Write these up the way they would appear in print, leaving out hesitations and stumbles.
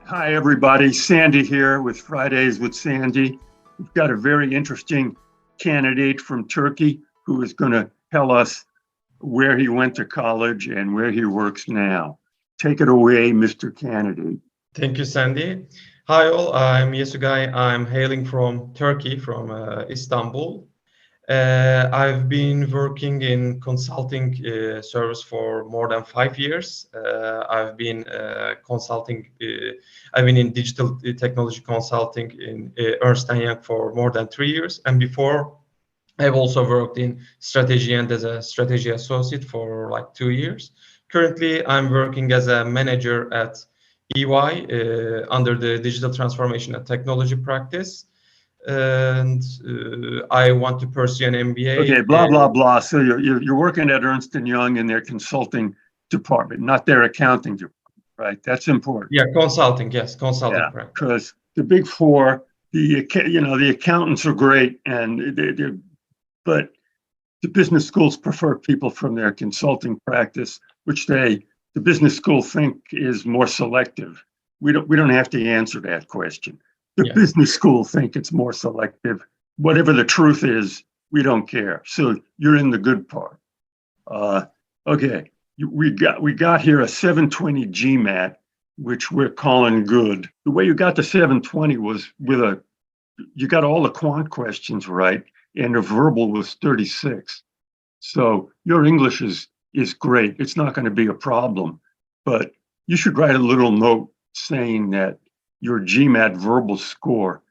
Hi, everybody. Sandy here with Fridays with Sandy. We've got a very interesting candidate from Turkey who is going to tell us where he went to college and where he works now. Take it away, Mr. Candidate. Thank you, Sandy. Hi, all. I'm Yesugay. I'm hailing from Turkey, from Istanbul. I've been working in consulting service for more than 5 years. I've been consulting. I've been in digital technology consulting in Ernst & Young for more than 3 years, and before, I've also worked in strategy and as a strategy associate for like 2 years. Currently, I'm working as a manager at EY under the digital transformation and technology practice, and I want to pursue an MBA. Okay, blah, blah, blah. So you're working at Ernst & Young in their consulting department, not their accounting department, right? That's important. Yeah, consulting, yes, consulting practice. Because the big four, the accountants are great, but the business schools prefer people from their consulting practice, which the business school think is more selective. We don't have to answer that question. The business school think it's more selective. Whatever the truth is, we don't care. So you're in the good part. Okay, we got here a 720 GMAT, which we're calling good. The way you got to 720 was you got all the quant questions right, and the verbal was 36. So your English is great. It's not going to be a problem, but you should write a little note saying that your GMAT verbal score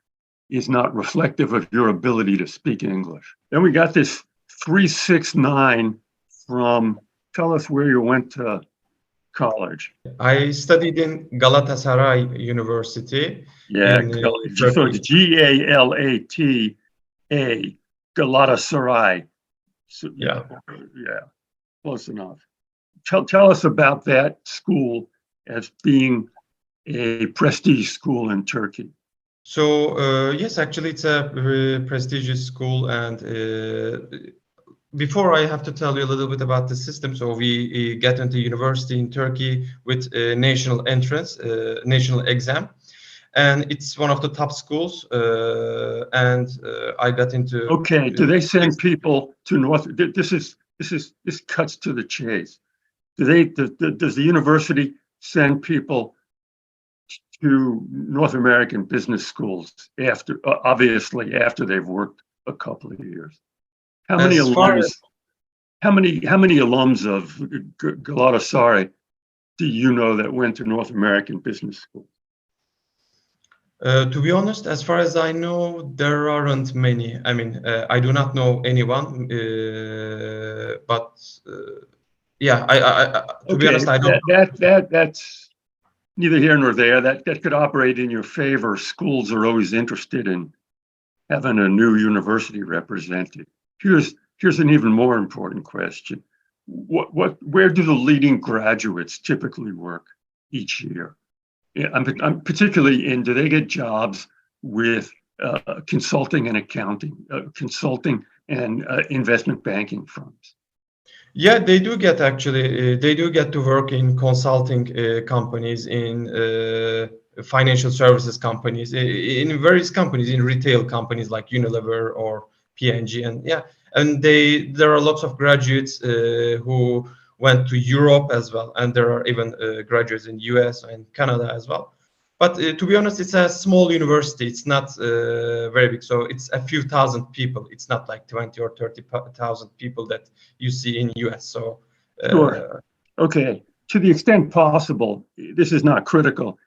is not reflective of your ability to speak English. Then we got this 369 from, tell us where you went to college. I studied in Galatasaray University. Yeah, so it's Galata, Galatasaray. So, yeah, close enough. Tell us about that school as being a prestige school in Turkey. So yes, actually, it's a very prestigious school, and before I have to tell you a little bit about the system. So we get into university in Turkey with a national entrance, national exam, and it's one of the top schools. And I got into. Okay, do they send people to North? This cuts to the chase. Does the university send people to North American business schools after, obviously after they've worked a couple of years? How many alums of Galatasaray do you know that went to North American business school? To be honest, as far as I know, there aren't many. I mean, I do not know anyone, but yeah, to be honest, I don't. That's neither here nor there. That could operate in your favor. Schools are always interested in having a new university represented. Here's an even more important question. Where do the leading graduates typically work each year? I'm particularly do they get jobs with consulting and accounting, consulting and investment banking firms? Yeah, they do get actually. They do get to work in consulting companies, in financial services companies, in various companies, in retail companies like Unilever or P&G, and there are lots of graduates who went to Europe as well, and there are even graduates in US and Canada as well. But to be honest, it's a small university. It's not very big, so it's a few thousand people. It's not like 20 or 30,000 people that you see in US. So sure. Okay, to the extent possible, this is not critical.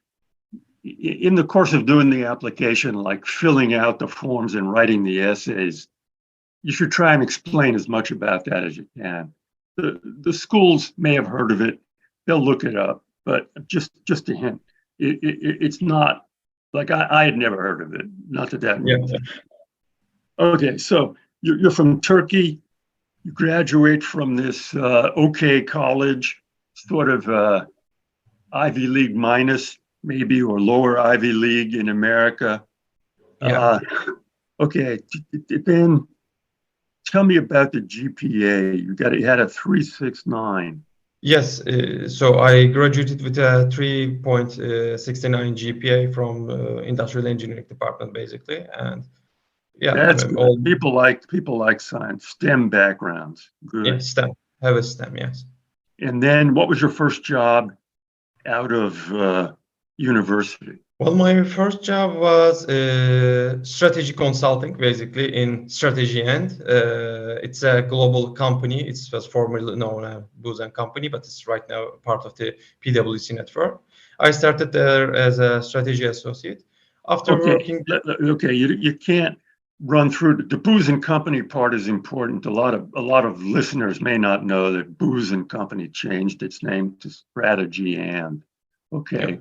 In the course of doing the application, like filling out the forms and writing the essays, you should try and explain as much about that as you can. The schools may have heard of it. They'll look it up, but just a hint. It's not like I had never heard of it. Not that means. Okay, so you're from Turkey. You graduate from this okay college, sort of Ivy League minus maybe, or lower Ivy League in America. Okay, then tell me about the GPA. You had a 369. Yes, so I graduated with a 3.69 GPA from industrial engineering department, basically, and yeah, That's I'm all good. People like science, STEM backgrounds. yeah Good. STEM, have a STEM, yes. And then what was your first job out of university? Well, my first job was strategy consulting, basically in strategy end. It's a global company. It was formerly known as Booz and Company, but it's right now part of the PwC network. I started there as a strategy associate. After Okay, working, okay. You can't run through the Booz and Company part is important. A lot of listeners may not know that Booz and Company changed its name to Strategy and. yeah, Okay,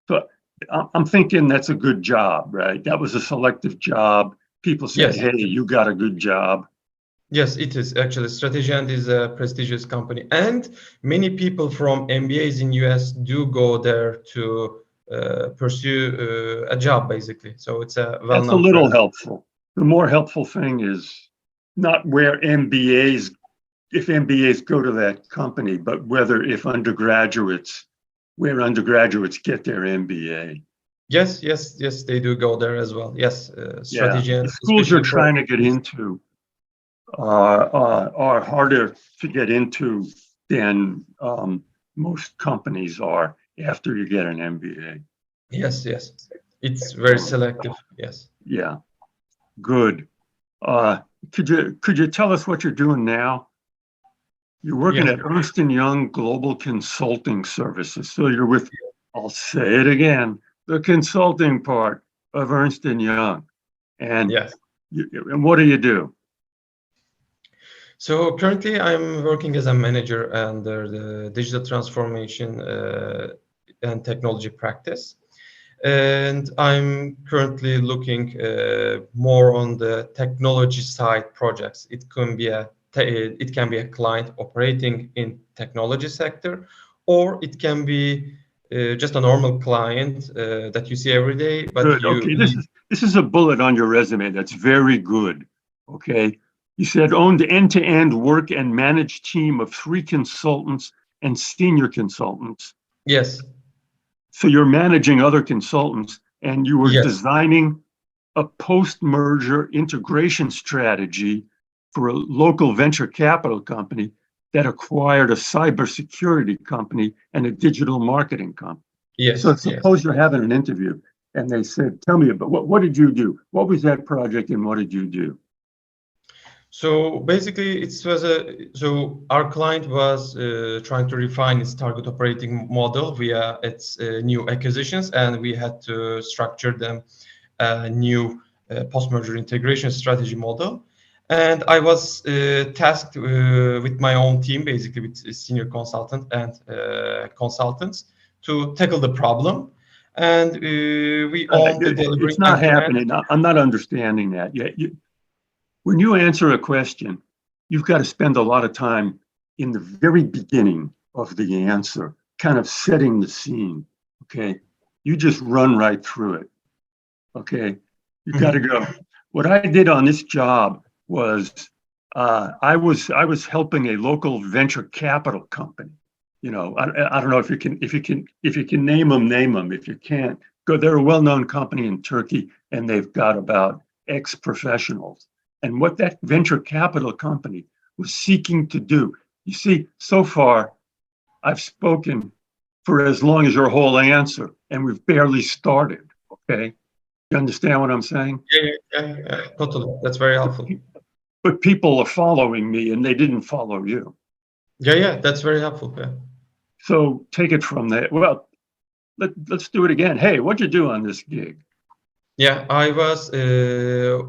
so I'm thinking that's a good job, right? That was a selective job. People said, yes, "Hey, you got a good job." yes, it is actually strategy and is a prestigious company, and many people from MBAs in US do go there to pursue a job, basically. So it's a That's a well-known little brand. helpful. The more helpful thing is not where MBAs, if MBAs go to that company, but whether if undergraduates, where undergraduates get their MBA. Yes, yes, yes, they do go there as well. Yes, Yeah, strategy and the schools you're especially for trying to get into are harder to get into than most companies are after you get an MBA. yes, yes, it's very Um, selective. Yes, yeah, good. Uh, could you tell us what you're doing now? You're working yeah, at Ernst& Young Global Consulting Services. So you're with, I'll say it again, the consulting part of Ernst& Young. And, yes. and what do you do? So currently, I'm working as a manager under the digital transformation and technology practice. And I'm currently looking more on the technology side projects. It can be a client operating in technology sector, or it can be just a normal client that you see every day, but Good. you Okay. leave. This is a bullet on your resume. That's very good. Okay. You said owned end-to-end work and managed team of 3 consultants and senior consultants. Yes, So you're managing other consultants and you were yes, designing a post-merger integration strategy for a local venture capital company that acquired a cybersecurity company and a digital marketing company. So yes, yes. suppose you're having an interview and they said, tell me about what did you do? What was that project and what did you do? So basically, so our client was trying to refine its target operating model via its new acquisitions, and we had to structure them a new post-merger integration strategy model. And I was tasked with my own team, basically with a senior consultant and consultants, to tackle the problem. And we owned the delivering It's not end-to-end. happening. I'm not understanding that yet. When you answer a question, you've got to spend a lot of time in the very beginning of the answer, kind of setting the scene. Okay. You just run right through it. Okay. You got to Mhm. go. What I did on this job was I was helping a local venture capital company. You know, I don't know if you can name them. If you can't, go. They're a well-known company in Turkey, and they've got about X professionals. And what that venture capital company was seeking to do, you see, so far I've spoken for as long as your whole answer, and we've barely started. Okay, you understand what I'm saying? Yeah, yeah, yeah, yeah, totally. That's very helpful. But people are following me and they didn't follow you. Yeah, yeah, that's very helpful. Yeah. So take it from there. Well, let's do it again. Hey, what'd you do on this gig? Yeah, I was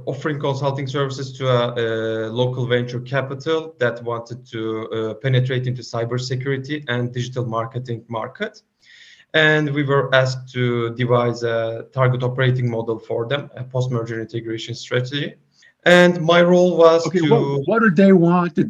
offering consulting services to a local venture capital that wanted to penetrate into cybersecurity and digital marketing market. And we were asked to devise a target operating model for them, a post-merger integration strategy. And my role was Okay, to what did they want? Did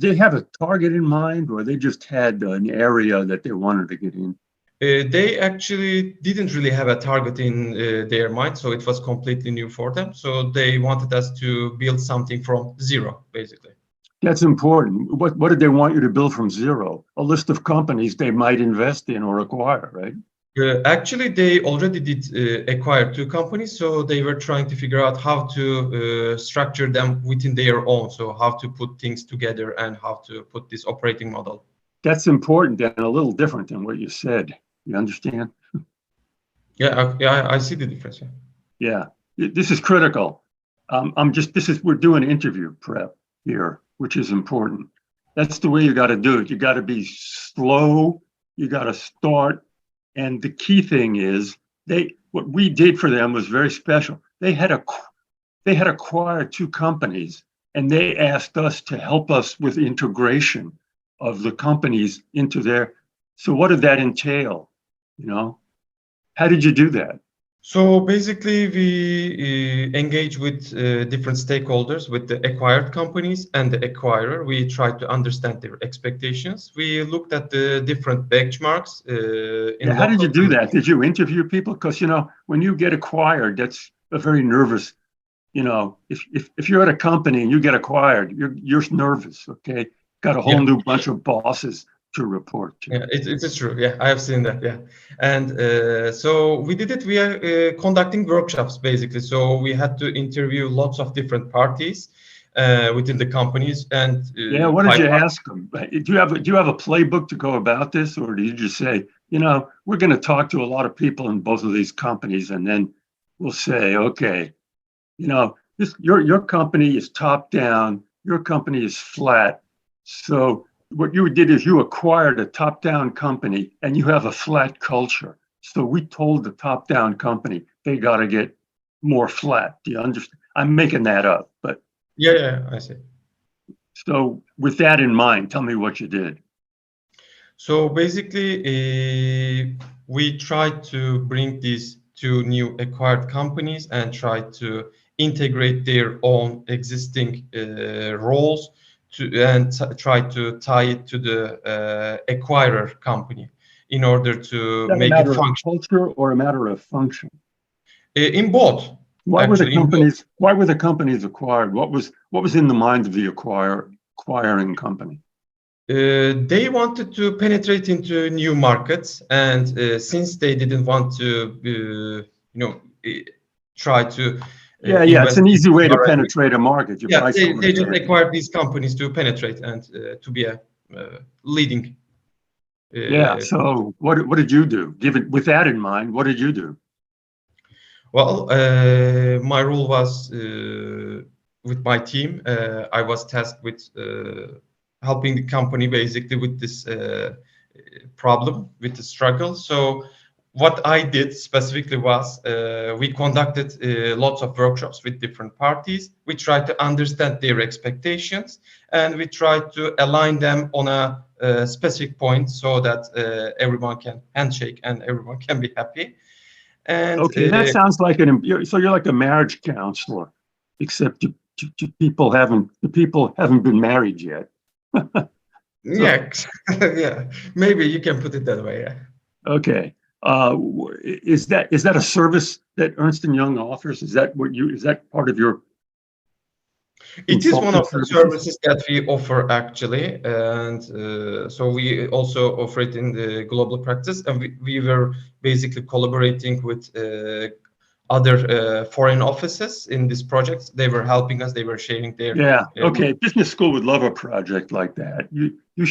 they have a target in mind, or they just had an area that they wanted to get in? they actually didn't really have a target in their mind, so it was completely new for them. So they wanted us to build something from zero, basically. That's important. What did they want you to build from zero? A list of companies they might invest in or acquire, right? Actually, they already did acquire two companies, so they were trying to figure out how to structure them within their own. So how to put things together and how to put this operating model. That's important and a little different than what you said. You understand? Yeah, I see the difference. Yeah. Yeah, this is critical. We're doing interview prep here, which is important. That's the way you got to do it. You got to be slow. You got to start. And the key thing is what we did for them was very special. They had acquired two companies and they asked us to help us with integration of the companies into their, so what did that entail? You know, how did you do that? So basically, we engage with different stakeholders, with the acquired companies and the acquirer. We try to understand their expectations. We looked at the different benchmarks Yeah, in how did you local. do that? Did you interview people? Because when you get acquired, that's a very nervous. If you're at a company and you get acquired, you're nervous. Okay, got a whole Yeah, new bunch of bosses to report to. yeah, it is true. Yeah, I have seen that. Yeah, and so we did it via conducting workshops, basically. So we had to interview lots of different parties within the companies and Yeah, what did you ask them? Do you have a playbook to go about this, or do you just say, we're going to talk to a lot of people in both of these companies, and then we'll say, okay, your company is top down, your company is flat. So what you did is you acquired a top down company, and you have a flat culture. So we told the top down company they got to get more flat. Do you understand? I'm making that up, but yeah, I see. so with that in mind, tell me what you did. So basically, we tried to bring these two new acquired companies and try to integrate their own existing roles and try to tie it to the acquirer company in order to Is that a make it matter of function. culture or a matter of function? In both, Why were the actually, in both. companies acquired? What was in the mind of the acquiring company? They wanted to penetrate into new markets, and since they didn't want to, try to Yeah, it's invest an easy way to directly, penetrate a market. You yeah, buy some they just material. acquired these companies to penetrate and to be a leading. Yeah. Uh, So what did you do? Given with that in mind, what did you do? well, my role was with my team. I was tasked with helping the company basically with this problem, with the struggle. So what I did specifically was we conducted lots of workshops with different parties. We tried to understand their expectations and we tried to align them on a specific point so that everyone can handshake and everyone can be happy. And Okay, that sounds like so you're like a marriage counselor, except the people haven't been married yet. So yeah, yeah, maybe you can put it that way. Yeah. okay. Is that a service that Ernst and Young offers? Is that part of your It is one consulting of the services? services that we offer actually, and so we also offer it in the global practice, and we were basically collaborating with other foreign offices in this project. They were helping us. They were sharing their. Yeah. Okay. Business school would love a project like that. You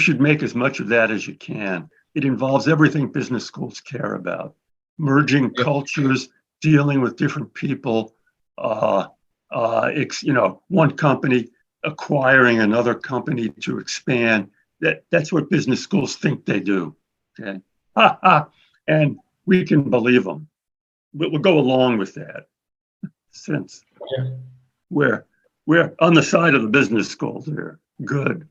should make as much of that as you can. It involves everything business schools care about: merging Yeah, cultures, dealing with different people. One company acquiring another company to expand. That's what business schools think they do. Okay. And we can believe them. We'll go along with that since yeah, we're we're on the side of the business schools here. Good.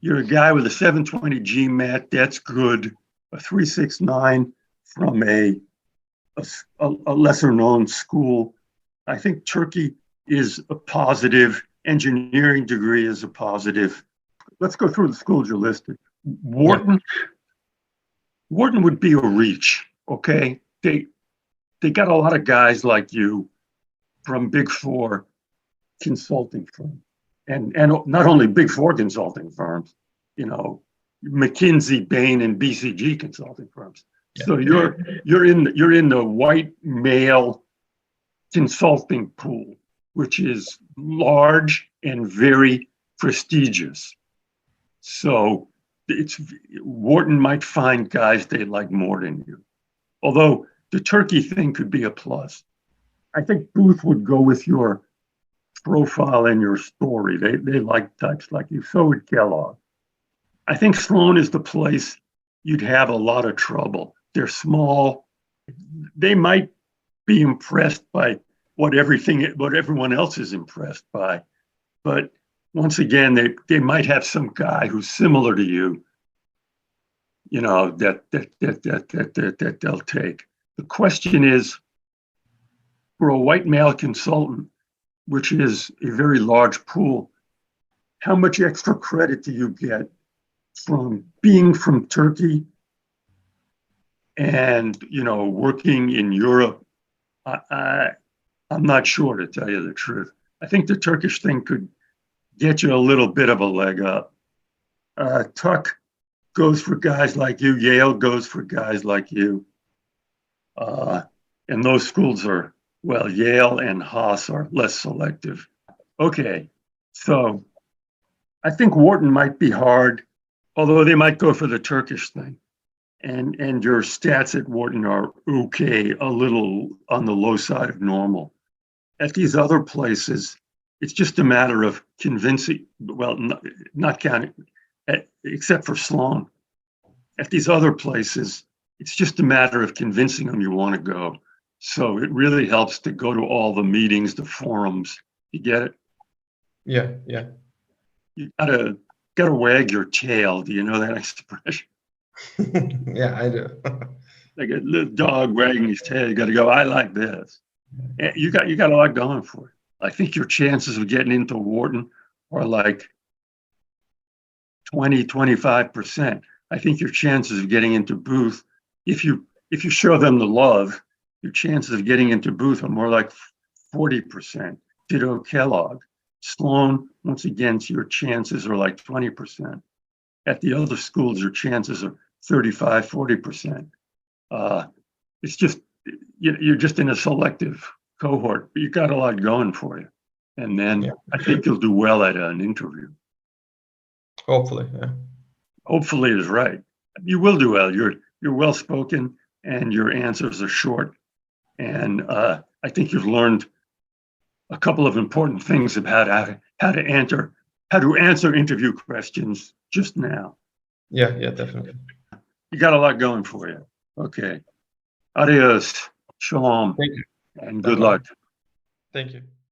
You're a guy with a 720 GMAT. That's good. A 369 from a lesser known school. I think Turkey is a positive. Engineering degree is a positive. Let's go through the schools you listed. yeah. Wharton. Wharton would be a reach. Okay. They got a lot of guys like you from Big Four consulting firm. and not only Big Four consulting firms, you know, McKinsey, Bain, and BCG consulting firms. Yeah. So you're in the white male consulting pool, which is large and very prestigious. So it's Wharton might find guys they like more than you. Although the Turkey thing could be a plus. I think Booth would go with your profile and your story. They like types like you. So would Kellogg. I think Sloan is the place you'd have a lot of trouble. They're small. They might be impressed by what everyone else is impressed by. But once again, they might have some guy who's similar to you, you know, that they'll take. The question is, for a white male consultant, which is a very large pool, how much extra credit do you get from being from Turkey and, you know, working in Europe? I'm not sure, to tell you the truth. I think the Turkish thing could get you a little bit of a leg up. Tuck goes for guys like you. Yale goes for guys like you. And those schools are, well, Yale and Haas are less selective. Okay, so I think Wharton might be hard, although they might go for the Turkish thing. And your stats at Wharton are okay, a little on the low side of normal. At these other places, it's just a matter of convincing, well, not counting, except for Sloan. At these other places, it's just a matter of convincing them you want to go. So it really helps to go to all the meetings, the forums. You get it? Yeah, yeah. You gotta wag your tail. Do you know that expression? Yeah, I do. Like a little dog wagging his tail. You got to go, I like this. You got a lot going for it. I think your chances of getting into Wharton are like 20-25%. I think your chances of getting into Booth, if you show them the love, your chances of getting into Booth are more like 40%. Ditto Kellogg. Sloan, once again, your chances are like 20%. At the other schools, your chances are 35-40%. It's just, you're just in a selective cohort, but you got a lot going for you. And then Yeah. I think you'll do well at an interview. Hopefully, yeah. Hopefully is right. You will do well. You're well spoken and your answers are short. And I think you've learned a couple of important things about how to answer interview questions just now. Yeah, definitely. You got a lot going for you. Okay. Adios. Shalom. Thank you. And good Bye-bye. luck. Thank you.